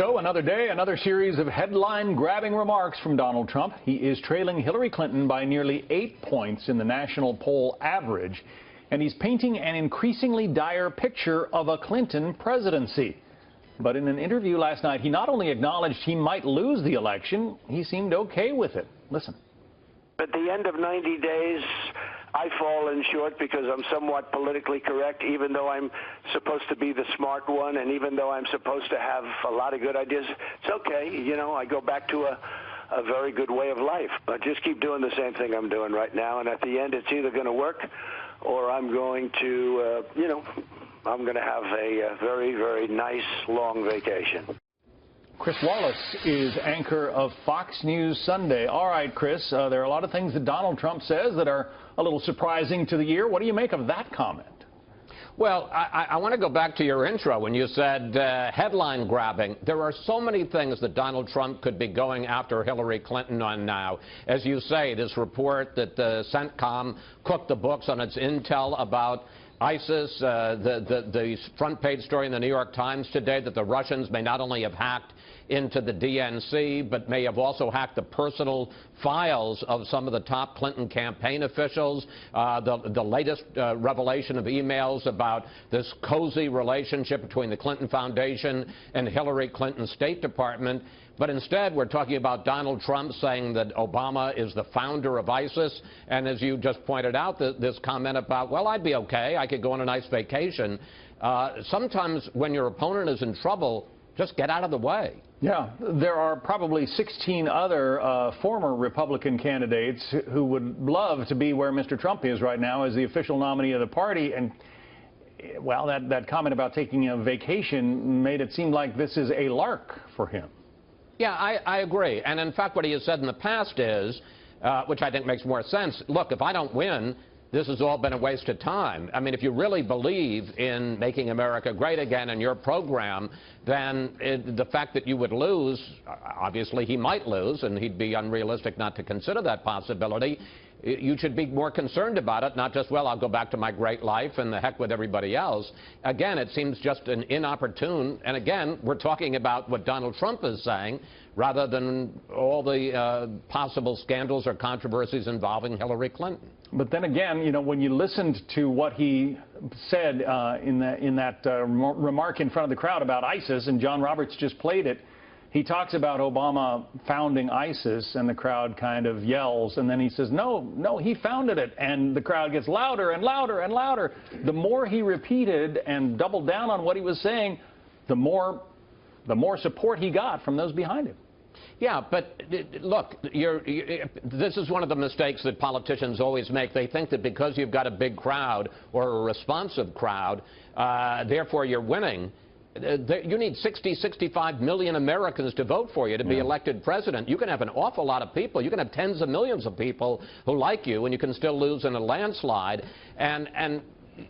So another day, another series of headline-grabbing remarks from Donald Trump. He is trailing Hillary Clinton by nearly 8 points in the national poll average, and he's painting an increasingly dire picture of a Clinton presidency. But in an interview last night, he not only acknowledged he might lose the election, he seemed okay with it. Listen. At the end of 90 days, I fall in short because I'm somewhat politically correct, even though I'm supposed to be the smart one, and even though I'm supposed to have a lot of good ideas. It's okay. You know, I go back to a very good way of life. But just keep doing the same thing I'm doing right now, and at the end, it's either going to work or I'm going to, I'm going to have a very, very nice, long vacation. Chris Wallace is anchor of Fox News Sunday. All right, Chris, there are a lot of things that Donald Trump says that are a little surprising to the year. What do you make of that comment? Well, I want to go back to your intro when you said headline grabbing. There are so many things that Donald Trump could be going after Hillary Clinton on now. As you say, this report that the CENTCOM cooked the books on its intel about ISIS, the front page story in the New York Times today that the Russians may not only have hacked into the DNC, but may have also hacked the personal files of some of the top Clinton campaign officials. The latest revelation of emails about this cozy relationship between the Clinton Foundation and Hillary Clinton's State Department. But instead, we're talking about Donald Trump saying that Obama is the founder of ISIS. And as you just pointed out, this comment about, well, I'd be okay. I could go on a nice vacation. Sometimes when your opponent is in trouble, just get out of the way. Yeah, there are probably 16 other former Republican candidates who would love to be where Mr. Trump is right now as the official nominee of the party. And, well, that comment about taking a vacation made it seem like this is a lark for him. Yeah, I agree. And in fact, what he has said in the past is, which I think makes more sense, look, if I don't win, this has all been a waste of time. I mean, if you really believe in making America great again in your program, then the fact that you would lose, obviously he might lose, and he'd be unrealistic not to consider that possibility. You should be more concerned about it, not just, well, I'll go back to my great life and the heck with everybody else. Again, it seems just an inopportune, and again, we're talking about what Donald Trump is saying rather than all the possible scandals or controversies involving Hillary Clinton. But then again, you know, when you listened to what he said in that remark in front of the crowd about ISIS, and John Roberts just played it, he talks about Obama founding ISIS, and the crowd kind of yells, and then he says, no, he founded it, and the crowd gets louder and louder and louder. The more he repeated and doubled down on what he was saying, the more support he got from those behind him. Yeah, but look, this is one of the mistakes that politicians always make. They think that because you've got a big crowd or a responsive crowd, therefore you're winning. You need 65 million Americans to vote for you to be elected president. You can have an awful lot of people. You can have tens of millions of people who like you, and you can still lose in a landslide. And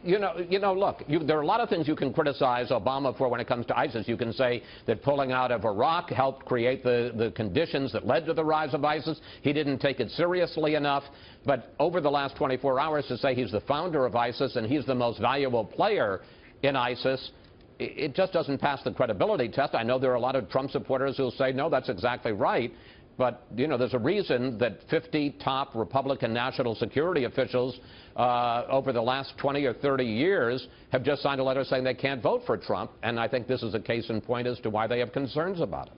you know, look, there are a lot of things you can criticize Obama for when it comes to ISIS. You can say that pulling out of Iraq helped create the conditions that led to the rise of ISIS. He didn't take it seriously enough. But over the last 24 hours to say he's the founder of ISIS and he's the most valuable player in ISIS, it just doesn't pass the credibility test. I know there are a lot of Trump supporters who will say, no, that's exactly right. But, you know, there's a reason that 50 top Republican national security officials over the last 20 or 30 years have just signed a letter saying they can't vote for Trump. And I think this is a case in point as to why they have concerns about it.